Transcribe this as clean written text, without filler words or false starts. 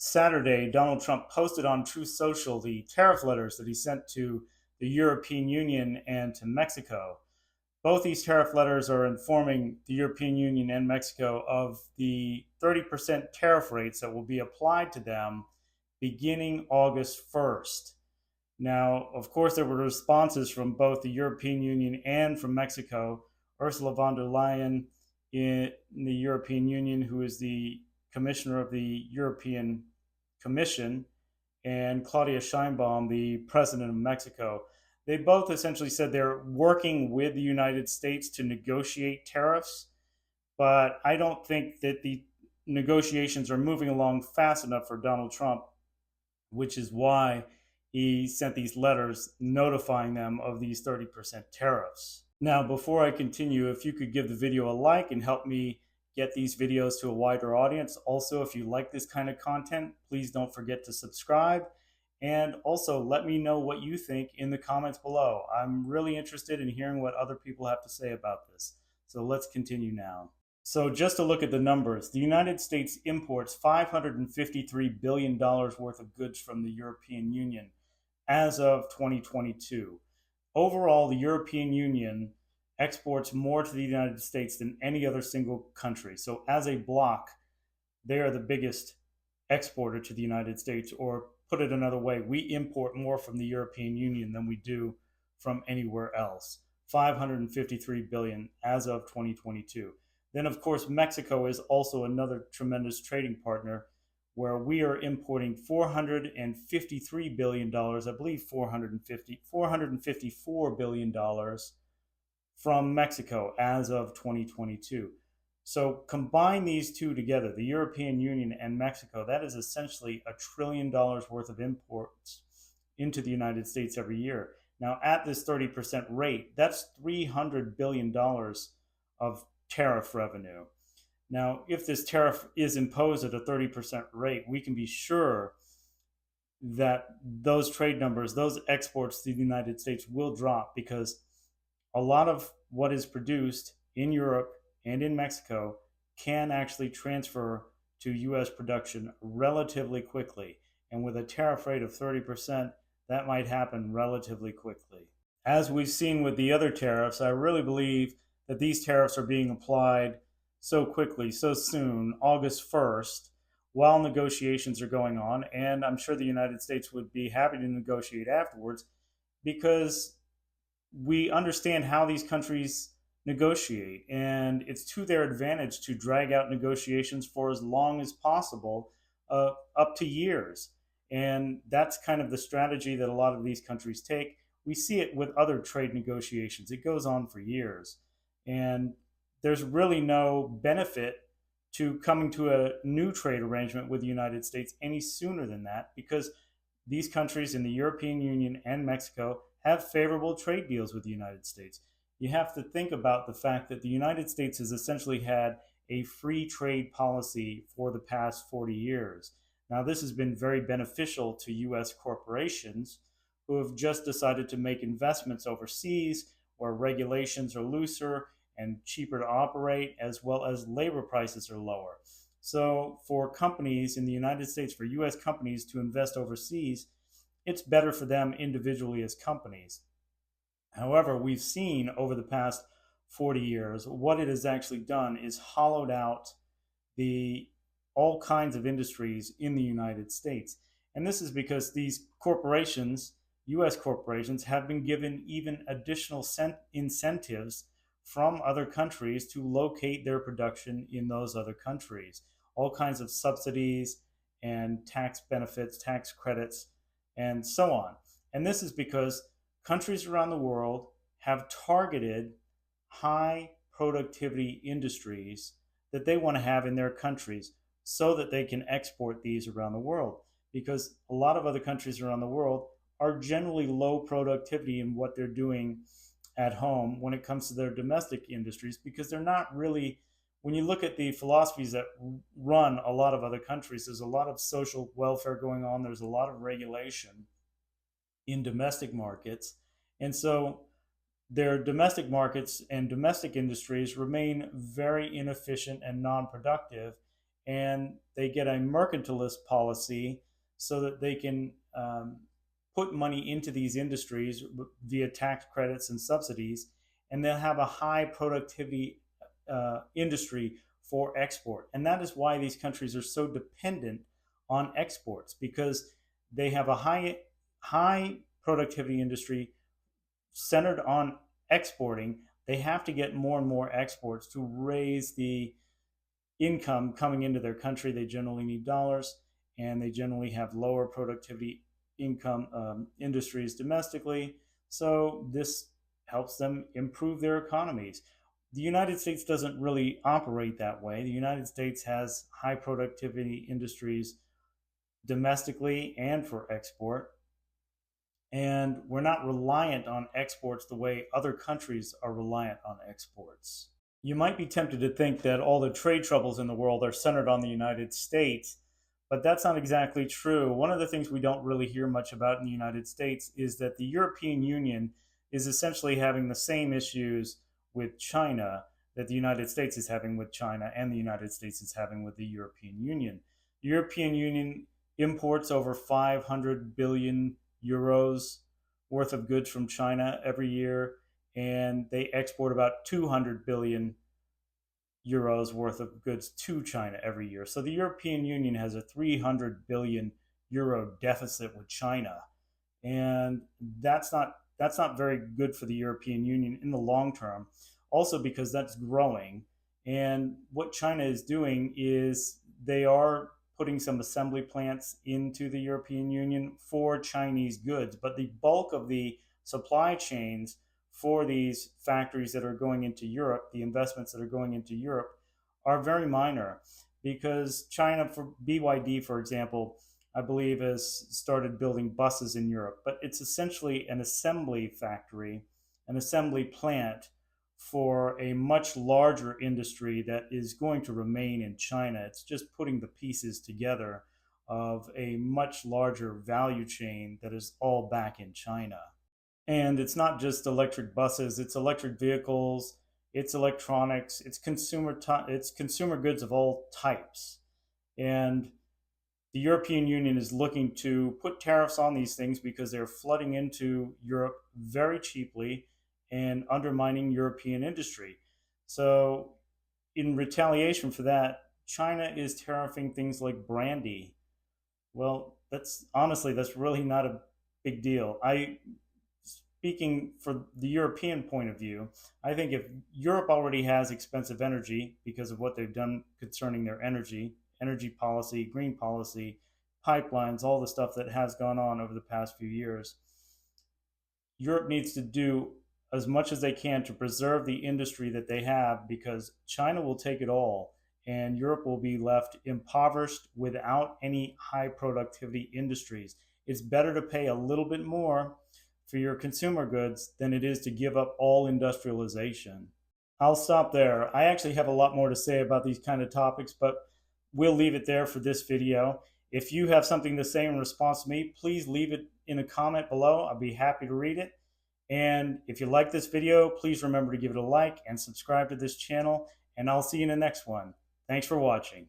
Saturday, Donald Trump posted on Truth Social the tariff letters that he sent to the European Union and to Mexico. Both these tariff letters are informing the European Union and Mexico of the 30% tariff rates that will be applied to them beginning August 1st. Now, of course, there were responses from both the European Union and from Mexico. Ursula von der Leyen in the European Union, who is the commissioner of the European Commission, and Claudia Sheinbaum, the president of Mexico. They both essentially said they're working with the United States to negotiate tariffs, but I don't think that the negotiations are moving along fast enough for Donald Trump, which is why he sent these letters notifying them of these 30% tariffs. Now, before I continue, if you could give the video a like and help me get these videos to a wider audience. Also, if you like this kind of content, please don't forget to subscribe. And also let me know what you think in the comments below. I'm really interested in hearing what other people have to say about this. So let's continue now. So just to look at the numbers, the United States imports $553 billion worth of goods from the European Union as of 2022. Overall, the European Union exports more to the United States than any other single country. So as a bloc, they are the biggest exporter to the United States, or put it another way, we import more from the European Union than we do from anywhere else. 553 billion as of 2022. Then of course, Mexico is also another tremendous trading partner where we are importing $453 billion, I believe $454 billion from Mexico as of 2022. So combine these two together, the European Union and Mexico, that is essentially $1 trillion worth of imports into the United States every year. Now at this 30% rate, that's $300 billion of tariff revenue. Now, if this tariff is imposed at a 30% rate, we can be sure that those trade numbers, those exports to the United States will drop, because a lot of what is produced in Europe and in Mexico can actually transfer to US production relatively quickly. And with a tariff rate of 30%, that might happen relatively quickly. As we've seen with the other tariffs, I really believe that these tariffs are being applied so quickly, so soon, August 1st, while negotiations are going on. And I'm sure the United States would be happy to negotiate afterwards, because we understand how these countries negotiate, and it's to their advantage to drag out negotiations for as long as possible, up to years. And that's kind of the strategy that a lot of these countries take. We see it with other trade negotiations. It goes on for years. And there's really no benefit to coming to a new trade arrangement with the United States any sooner than that, because these countries in the European Union and Mexico have favorable trade deals with the United States. You have to think about the fact that the United States has essentially had a free trade policy for the past 40 years. Now, this has been very beneficial to US corporations who have just decided to make investments overseas, where regulations are looser and cheaper to operate, as well as labor prices are lower. So for companies in the United States, for US companies to invest overseas, it's better for them individually as companies. However, we've seen over the past 40 years, what it has actually done is hollowed out all kinds of industries in the United States. And this is because these corporations, US corporations, have been given even additional incentives from other countries to locate their production in those other countries. All kinds of subsidies and tax benefits, tax credits, and so on. And this is because countries around the world have targeted high productivity industries that they want to have in their countries, so that they can export these around the world. Because a lot of other countries around the world are generally low productivity in what they're doing at home when it comes to their domestic industries, because they're not really, when you look at the philosophies that run a lot of other countries, there's a lot of social welfare going on, there's a lot of regulation in domestic markets. And so their domestic markets and domestic industries remain very inefficient and non-productive. and they get a mercantilist policy so that they can put money into these industries via tax credits and subsidies, and they'll have a high productivity industry for export. And that is why these countries are so dependent on exports, because they have a high productivity industry centered on exporting. They have to get more and more exports to raise the income coming into their country. They generally need dollars, and they generally have lower productivity income industries domestically. So this helps them improve their economies. The United States doesn't really operate that way. The United States has high productivity industries domestically and for export. And we're not reliant on exports the way other countries are reliant on exports. You might be tempted to think that all the trade troubles in the world are centered on the United States, but that's not exactly true. One of the things we don't really hear much about in the United States is that the European Union is essentially having the same issues with China that the United States is having with China and the United States is having with the European Union. The European Union imports over 500 billion euros worth of goods from China every year, and they export about 200 billion euros worth of goods to China every year. So the European Union has a 300 billion euro deficit with China, and that's not very good for the European Union in the long term. Also because that's growing, and what China is doing is they are putting some assembly plants into the European Union for Chinese goods, but the bulk of the supply chains for these factories that are going into Europe, the investments that are going into Europe, are very minor, because China, for BYD, for example, I believe has started building buses in Europe, but it's essentially an assembly factory, an assembly plant for a much larger industry that is going to remain in China. It's just putting the pieces together of a much larger value chain that is all back in China. And it's not just electric buses, it's electric vehicles, it's electronics, it's consumer goods of all types. And the European Union is looking to put tariffs on these things because they're flooding into Europe very cheaply and undermining European industry. So, in retaliation for that, China is tariffing things like brandy. Well, that's really not a big deal. Speaking for the European point of view, I think if Europe already has expensive energy because of what they've done concerning their energy policy, green policy, pipelines, all the stuff that has gone on over the past few years, Europe needs to do as much as they can to preserve the industry that they have, because China will take it all and Europe will be left impoverished without any high productivity industries. It's better to pay a little bit more for your consumer goods than it is to give up all industrialization. I'll stop there. I actually have a lot more to say about these kind of topics, but we'll leave it there for this video. If you have something to say in response to me, please leave it in a comment below. I'll be happy to read it. And if you like this video, please remember to give it a like and subscribe to this channel, and I'll see you in the next one. Thanks for watching.